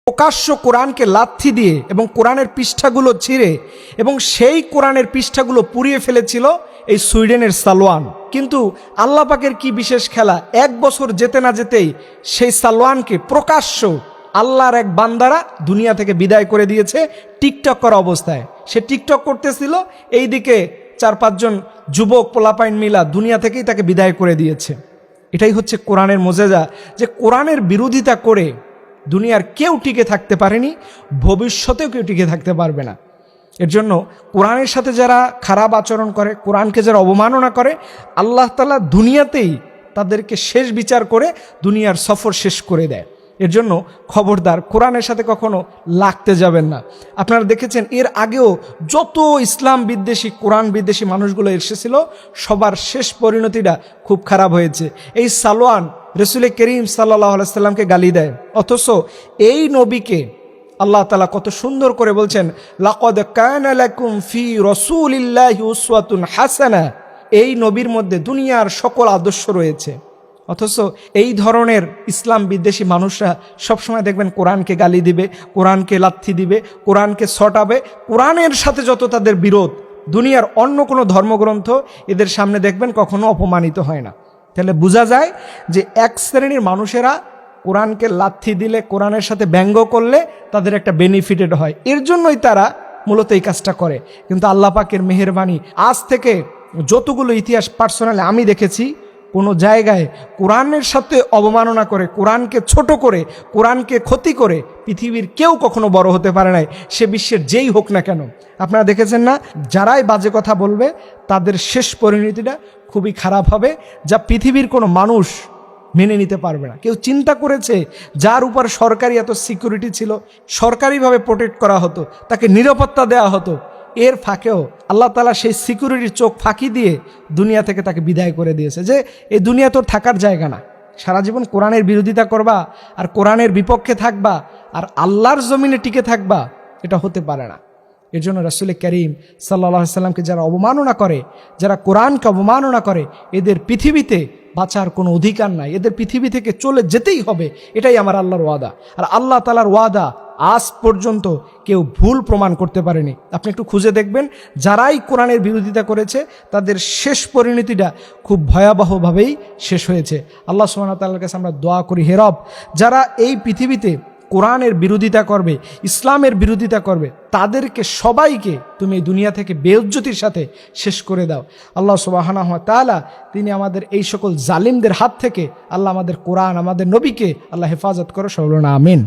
প্রকাশ্য কোরআনকে লাথি দিয়ে এবং কোরআনের পৃষ্ঠাগুলো ছিঁড়ে এবং সেই কোরআনের পৃষ্ঠাগুলো পুড়িয়ে ফেলেছিল এই সুইডেনের সালোয়ান। কিন্তু আল্লাহ পাকের কি বিশেষ খেলা, 1 বছর যেতে না যেতেই সেই সালোয়ানকে প্রকাশ্য আল্লাহর এক বান্দারা দুনিয়া থেকে বিদায় করে দিয়েছে টিকটক করা অবস্থায়। সে টিকটক করতেছিল, এইদিকে 4-5 জন যুবক পোলাপাইন মিলা দুনিয়া থেকেই তাকে বিদায় করে দিয়েছে। এটাই হচ্ছে কোরআনের মোজেজা, যে কোরআনের বিরোধিতা করে দুনিয়ার কেউ টিকে থাকতে পারেনি, ভবিষ্যতেও কেউ টিকে থাকতে পারবে না। এর জন্য কোরআনের সাথে যারা খারাপ আচরণ করে, কোরআনকে যারা অবমাননা করে, আল্লাহ তাআলা দুনিয়াতেই তাদেরকে শেষ বিচার করে দুনিয়ার সফর শেষ করে দেয়। এর জন্য খবরদার কোরআনের সাথে কখনো লাগতে যাবেন না। আপনারা দেখেছেন এর আগেও যত ইসলাম বিদ্বেষী, কোরআন বিদ্বেষী মানুষগুলো এসেছিল, সবার শেষ পরিণতিটা খুব খারাপ হয়েছে। এই সালোয়ান রাসূল করিম সাল্লাল্লাহু আলাইহি সাল্লামকে গালি দেয়, অথচ এই নবীকে আল্লাহ তাআলা কত সুন্দর করে বলছেন, লাকাদ কানা লাকুম ফি রাসূলিল্লাহি উসওয়াতুন হাসানাহ। এই নবীর মধ্যে দুনিয়ার সকল আদর্শ রয়েছে। অথচ এই ধরনের ইসলাম বিদ্বেষী মানুষরা সবসময় দেখবেন কোরআনকে গালি দিবে, কোরআনকে লাথি দিবে, কোরআনকে ছটাবে। কোরআনের সাথে যত তাদের বিরোধ, দুনিয়ার অন্য কোনো ধর্মগ্রন্থ এদের সামনে দেখবেন কখনো অপমানিত হয় না। তাহলে বোঝা যায় যে এক শ্রেণীর মানুষেরা কোরআনকে লাথি দিলে, কোরআনের সাথে ব্যঙ্গ করলে তাদের একটা বেনিফিটেড হয়, এর জন্যই তারা মূলত এই কাজটা করে। কিন্তু আল্লাহ পাকের মেহেরবানি, আজ থেকে যতগুলো ইতিহাস পার্সোনালি আমি দেখেছি, কোনো জায়গায় কোরআনের সাথে অবমাননা করে, কোরআনকে ছোট করে, কোরআনকে ক্ষতি করে পৃথিবীর কেউ কখনো বড় হতে পারে নাই, সে বিশ্বের যেই হোক না কেন। আপনারা দেখেছেন না, যারাই বাজে কথা বলবে তাদের শেষ পরিণতিটা খুবই খারাপ হবে, যা পৃথিবীর কোনো মানুষ মেনে নিতে পারবে না। কেউ চিন্তা করেছে যার উপর সরকারি এত সিকিউরিটি ছিল, সরকারিভাবে প্রোটেক্ট করা হতো, তাকে নিরাপত্তা দেওয়া হতো, এর ফাঁকেও আল্লাহ তাআলা সেই সিকিউরিটির চোখ ফাঁকি দিয়ে দুনিয়া থেকে তাকে বিদায় করে দিয়েছে, যে এই দুনিয়া তোর থাকার জায়গা না। সারা জীবন কোরআনের বিরোধিতা করবা আর কোরআনের বিপক্ষে থাকবা আর আল্লাহর জমিনে টিকে থাকবা, এটা হতে পারে না। এর জন্য রাসূল করিম সাল্লাল্লাহু আলাইহি সাল্লামকে যারা অবমাননা করে, যারা কোরআনকে অবমাননা করে, এদের পৃথিবীতে বাঁচার কোনো অধিকার নাই, এদের পৃথিবী থেকে চলে যেতেই হবে। এটাই আমার আল্লাহর ওয়াদা। আর আল্লাহ তাআলার ওয়াদা আজ পর্যন্ত কেউ ভুল প্রমাণ করতে পারেনি। আপনি একটু খুঁজে দেখবেন, যারাই কোরআনের বিরোধিতা করেছে তাদের শেষ পরিণতিটা খুব ভয়াবহভাবেই শেষ হয়েছে। আল্লাহ সুবহানাহু ওয়া তাআলার কাছে আমরা দোয়া করি, হে রব, যারা এই পৃথিবীতে কোরআনের বিরোধিতা করবে, ইসলামের বিরোধিতা করবে, তাদেরকে সবাইকে তুমি এই দুনিয়া থেকে বেইজ্জতির সাথে শেষ করে দাও। আল্লাহ সুবহানাহু ওয়া তাআলা তিনি আমাদের এই সকল জালিমদের হাত থেকে আল্লাহ আমাদের কোরআন, আমাদের নবীকে আল্লাহ হেফাজত করো, সকলে আমিন।